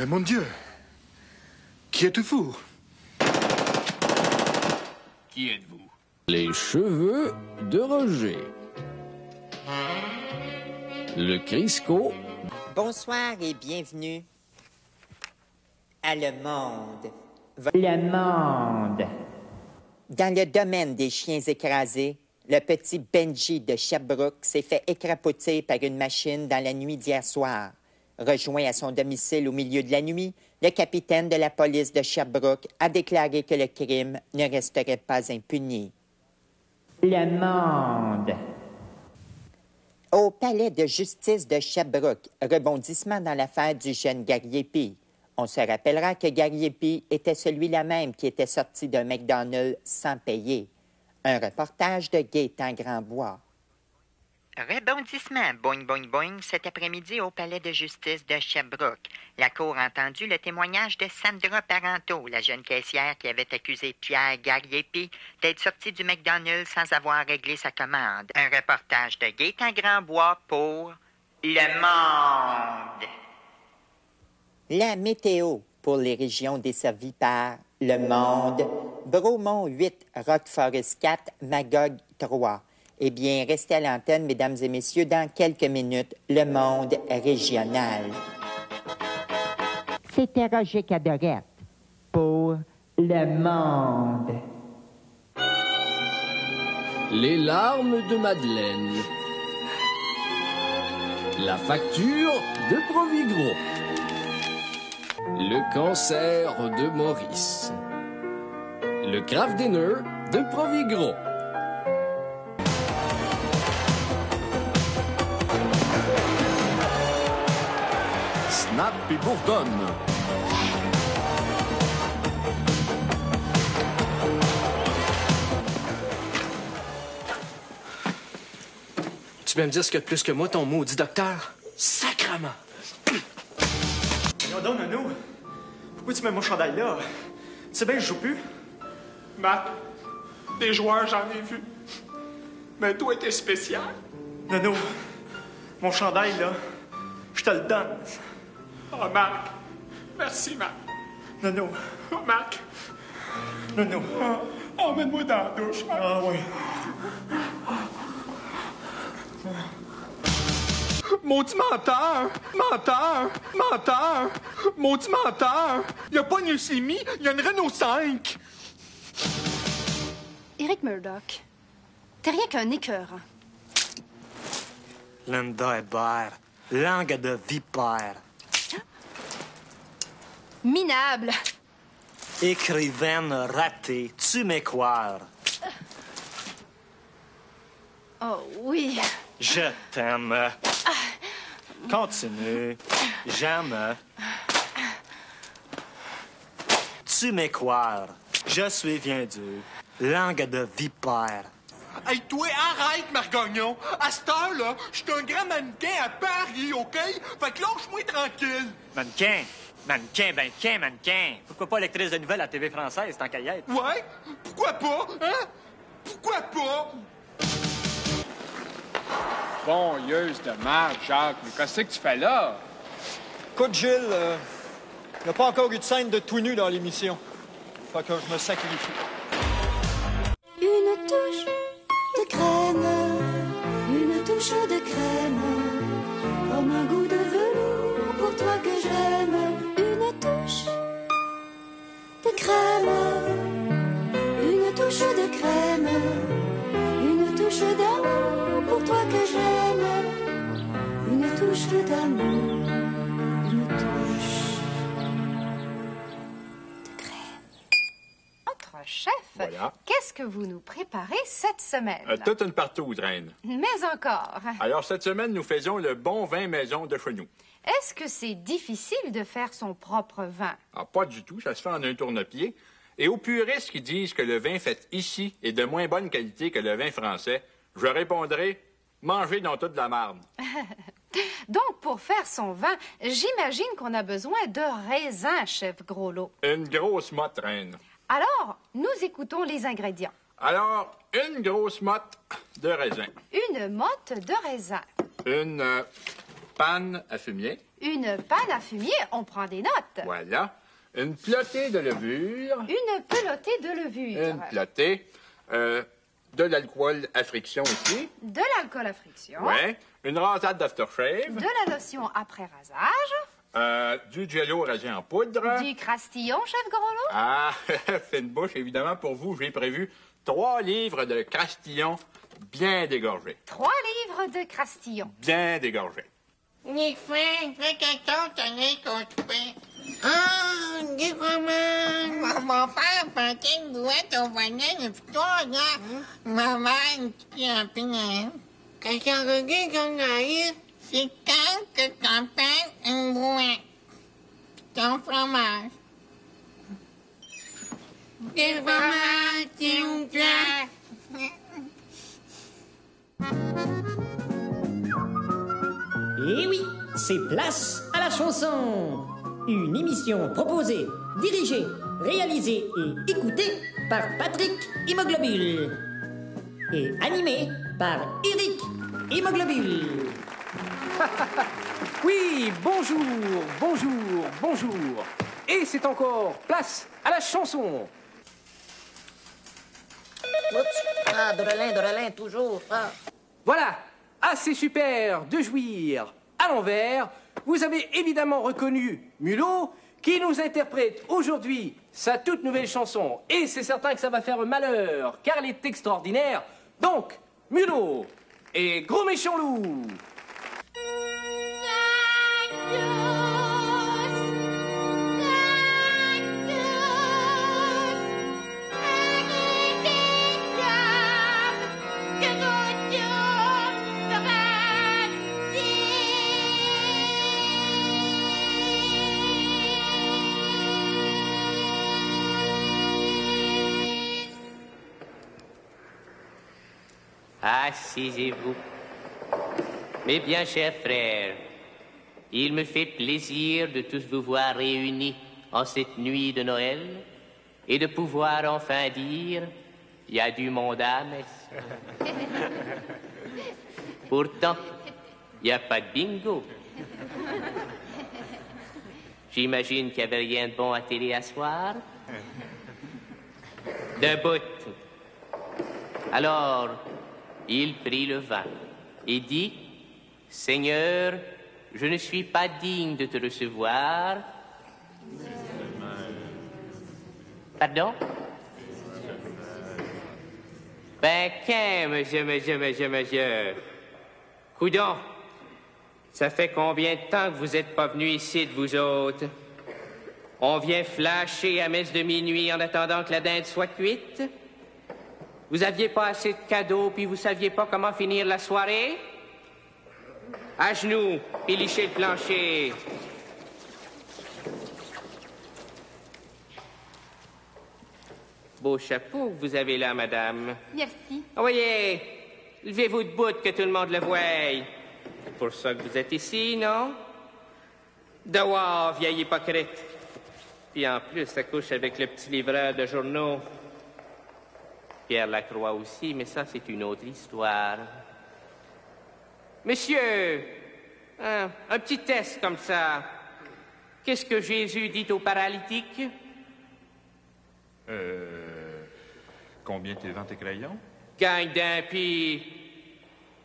Mais mon Dieu, qui êtes-vous? Qui êtes-vous? Les cheveux de Roger. Le Crisco. Bonsoir et bienvenue à Le Monde. Le Monde. Dans le domaine des chiens écrasés, le petit Benji de Sherbrooke s'est fait écrapoter par une machine dans la nuit d'hier soir. Rejoint à son domicile au milieu de la nuit, le capitaine de la police de Sherbrooke a déclaré que le crime ne resterait pas impuni. Le Monde. Au palais de justice de Sherbrooke, rebondissement dans l'affaire du jeune Gariepi. On se rappellera que Gariepi était celui-là même qui était sorti d'un McDonald's sans payer. Un reportage de Gaétan Grandbois. Rebondissement, boing, boing, boing, cet après-midi au palais de justice de Sherbrooke. La cour a entendu le témoignage de Sandra Parenteau, la jeune caissière qui avait accusé Pierre Gariepi d'être sorti du McDonald's sans avoir réglé sa commande. Un reportage de Gaétan Grandbois pour Le Monde. La météo pour les régions desservies par Le Monde. Bromont 8, Rock Forest 4, Magog 3. Eh bien, restez à l'antenne, mesdames et messieurs, dans quelques minutes, Le Monde régional. C'était Roger Cadorette pour Le Monde. Les larmes de Madeleine. La facture de Provigro. Le cancer de Maurice. Le craft dinner de Provigro. Snap et Bourdonne. Tu peux me dire ce que de plus que moi, ton maudit docteur? Sacrement! Non, non, Nono. Pourquoi tu mets mon chandail là? Tu sais bien, je joue plus. Marc, des joueurs, j'en ai vu. Mais toi, t'es spécial. Nono, mon chandail là, je te le donne. Oh, Marc. Merci, Marc. Nono. Oh, Marc. Nono. Oh, emmène-moi dans la douche, Marc. Ah oui. Maudit menteur! Menteur! Menteur! Maudit menteur! Il n'y a pas une leucémie, il y a une Renault 5! Eric Murdoch, t'es rien qu'un écœurant. Linda Hébert, langue de vipère. Minable. Écrivaine ratée, tu m'écoires. Oh oui. Je t'aime. Continue. J'aime. Tu m'écoires. Je suis vendu. Langue de vipère. Hey, toi, arrête, Margagnon! À cette heure-là, je suis un grand mannequin à Paris, OK? Fait que lâche-moi tranquille! Mannequin. Mannequin. Pourquoi pas lectrice de nouvelles à TV française, tant qu'à y être? Ouais? Pourquoi pas? Hein? Pourquoi pas? Bon, yeuse de marde, Jacques, mais qu'est-ce que tu fais là? Écoute, Gilles, il n'y a pas encore eu de scène de tout nu dans l'émission. Fait que je me sacrifie. Une touche de crème, une touche de crème, comme un goût de velours pour toi que j'aime. Une touche de crème, une touche de crème, une touche d'amour pour toi que j'aime. Une touche d'amour, une touche de crème. Notre chef, Voilà. qu'est-ce que vous nous préparez cette semaine? Toute une partouze, reine. Mais encore. Alors, cette semaine, nous faisons le bon vin maison de chez nous. Est-ce que c'est difficile de faire son propre vin? Ah, pas du tout, ça se fait en un tournepied. Et aux puristes qui disent que le vin fait ici est de moins bonne qualité que le vin français, je répondrai, mangez dans toute la marde. Donc, pour faire son vin, j'imagine qu'on a besoin de raisins, chef Groslot. Une grosse motte, reine. Alors, nous écoutons les ingrédients. Alors, une grosse motte de raisin. Une motte de raisin. Une panne à fumier. Une panne à fumier, on prend des notes. Voilà. Une pelotée de levure. Une pelotée de levure. Une pelotée. De l'alcool à friction ici. De l'alcool à friction. Ouais. Une rasade d'aftershave. De la lotion après rasage. Du jello rasé en poudre. Du crastillon, chef Groslo. Ah, fine bouche, évidemment, pour vous, j'ai prévu 3 livres de crastillon bien dégorgés. 3 livres de crastillon. Bien dégorgés. Les frères, fais quelque chose, t'en es construit. Ah, dis comment? Mon père portait une bouette au bonnet depuis 3 ans. Ma mère, une petite empine. Quand j'en regarde ton arrive, c'est quand que t'en perds une bouette. Ton fromage. Des fromages, s'il vous plaît. Et oui, c'est Place à la chanson. Une émission proposée, dirigée, réalisée et écoutée par Patrick Hémoglobule. Et animée par Eric Hémoglobule. Oui, bonjour, bonjour, bonjour. Et c'est encore Place à la chanson. Oups, ah, Dorelin, toujours. Ah. Voilà, assez super de jouir à l'envers. Vous avez évidemment reconnu Mulot, qui nous interprète aujourd'hui sa toute nouvelle chanson. Et c'est certain que ça va faire malheur, car elle est extraordinaire. Donc, Mulot et Gros Méchant Loup. Asseyez-vous. Mes bien chers frères, il me fait plaisir de tous vous voir réunis en cette nuit de Noël et de pouvoir enfin dire « il y a du monde à la messe ». Pourtant, il n'y a pas de bingo. J'imagine qu'il n'y avait rien de bon à télé à soir. Debout. Alors, il prit le vin et dit, « Seigneur, je ne suis pas digne de te recevoir. » Pardon? Ben, qu'un, monsieur. Coudon, ça fait combien de temps que vous n'êtes pas venus ici, de vous autres? On vient flasher à messe de minuit en attendant que la dinde soit cuite? Vous aviez pas assez de cadeaux, puis vous saviez pas comment finir la soirée? À genoux, puis lichez le plancher. Beau chapeau que vous avez là, madame. Merci. Voyez, levez-vous debout que tout le monde le voie. C'est pour ça que vous êtes ici, non? Dehors, vieille hypocrite. Puis en plus, ça couche avec le petit livreur de journaux. Pierre Lacroix aussi, mais ça, c'est une autre histoire. Monsieur, un petit test comme ça. Qu'est-ce que Jésus dit au paralytique? Combien t'es vend tes crayons? Gagne d'un pis.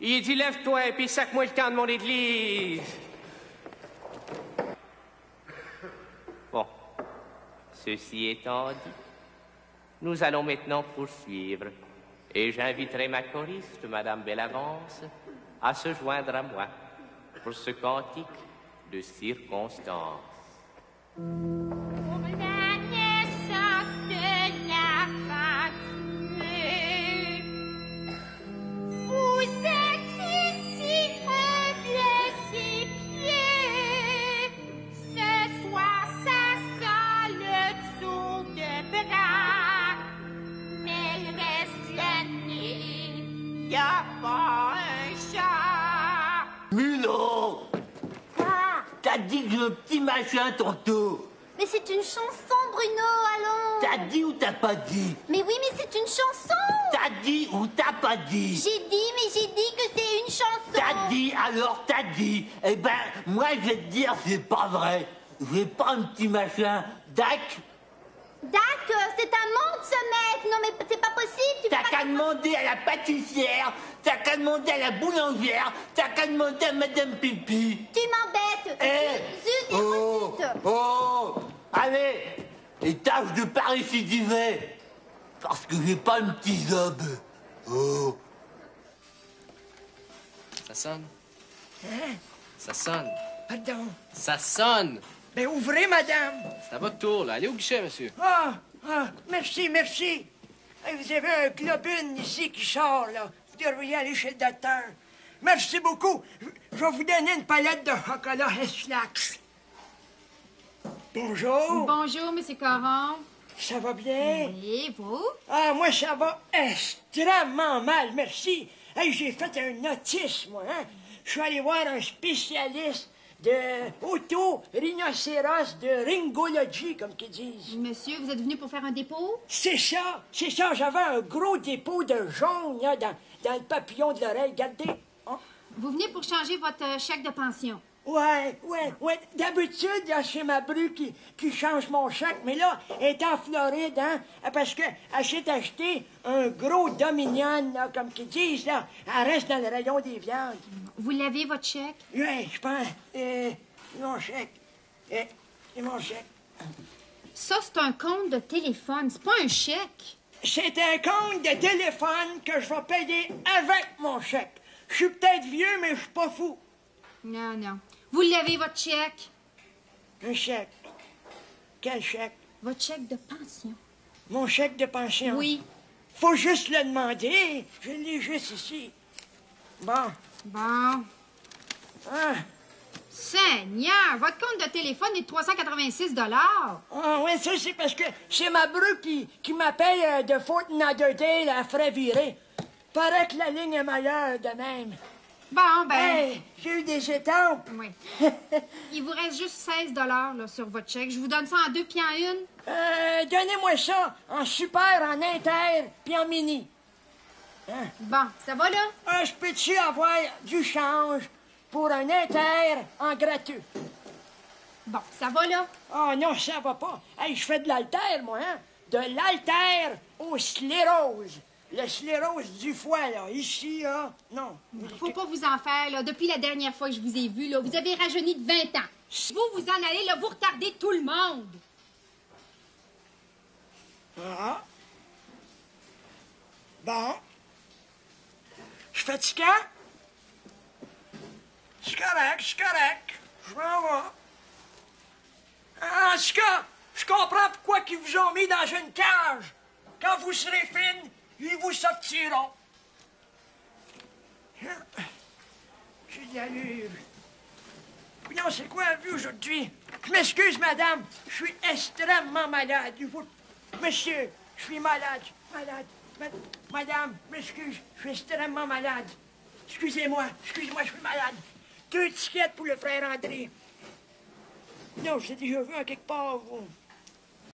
Il dit, lève-toi et puis sac-moi le camp de mon église. Bon, ceci étant dit, nous allons maintenant poursuivre. Et j'inviterai ma choriste, Madame Bellavance, à se joindre à moi pour ce cantique de circonstance. Mulot! Quoi? T'as dit que le petit machin tantôt. Mais Mais c'est une chanson, Bruno, allons. T'as dit ou t'as pas dit? Mais oui, mais c'est une chanson. T'as dit ou t'as pas dit? J'ai dit, mais j'ai dit que c'est une chanson. T'as dit, alors t'as dit. Eh ben, moi, je vais te dire, c'est pas vrai. J'ai pas un petit machin. Dac. C'est un monde, ce mec. Non, mais c'est pas possible. T'as qu'à demander à la pâtissière, t'as qu'à demander à la boulangère, t'as qu'à demander à Madame Pipi. Tu m'embêtes. Zut, oh, allez, et tâche de pas récidiver, parce que j'ai pas un petit zob. Oh. Ça sonne. Hein? Ça sonne. Pardon. Ça sonne. Ben, ouvrez, madame. C'est à votre tour, là. Allez au guichet, monsieur. Merci, merci. Hey, vous avez un globine ici qui sort, là. Vous devriez aller chez le docteur. Merci beaucoup. Je vais vous donner une palette de chocolat Eslax. Bonjour. Bonjour, Monsieur Caron. Ça va bien? Oui, vous? Ah, moi, ça va extrêmement mal, merci. Hey, j'ai fait un autisme, moi, hein. Je suis allé voir un spécialiste de auto-rhinocéros de ringologie, comme qu'ils disent. Monsieur, vous êtes venu pour faire un dépôt? C'est ça. J'avais un gros dépôt de jaune, là, dans le papillon de l'oreille. Regardez. Oh. Vous venez pour changer votre chèque de pension. Ouais. D'habitude, là, c'est ma bru qui change mon chèque, mais là, elle est en Floride, hein, parce qu'elle s'est acheté un gros Dominion, là, comme qu'ils disent, là. Elle reste dans le rayon des viandes. Vous l'avez, votre chèque? Oui, je pense. Mon chèque. Mon chèque. Ça, c'est un compte de téléphone, c'est pas un chèque. C'est un compte de téléphone que je vais payer avec mon chèque. Je suis peut-être vieux, mais je suis pas fou. Non. Vous l'avez, votre chèque? Un chèque. Quel chèque? Votre chèque de pension. Mon chèque de pension? Oui. Faut juste le demander. Je l'ai juste ici. Bon. Seigneur, votre compte de téléphone est de 386 $. Ah oui, ça, c'est parce que c'est ma bru qui m'appelle de Fort Lauderdale à frais virés. Paraît que la ligne est meilleure de même. Hey, j'ai eu des étampes. Oui. Il vous reste juste 16 $ là, sur votre chèque. Je vous donne ça en 2 puis en 1. Donnez-moi ça en super, en inter, puis en mini. Hein? Bon, ça va, là? Je peux-tu avoir du change pour un inter en gratuit? Bon, ça va, là? Non, ça va pas. Hey, je fais de l'haltère, moi, hein? De l'haltère au sclérose. Le sclérose du foie, là. Ici, là, non. Faut pas vous en faire, là. Depuis la dernière fois que je vous ai vu, là, vous avez rajeuni de 20 ans. Vous en allez, là, vous retardez tout le monde. Bon. Je suis fatiguant? C'est correct. Je m'en vais. En tout cas, je comprends pourquoi ils vous ont mis dans une cage. Quand vous serez fine, ils vous sortiront. J'ai de l'allure. Non, c'est quoi la vue aujourd'hui? Je m'excuse, madame. Je suis extrêmement malade. Monsieur, je suis malade. Madame, m'excuse. Je suis extrêmement malade. Excusez-moi, je suis malade. 2 tickets pour le frère André. Non, j'ai déjà vu en quelque part.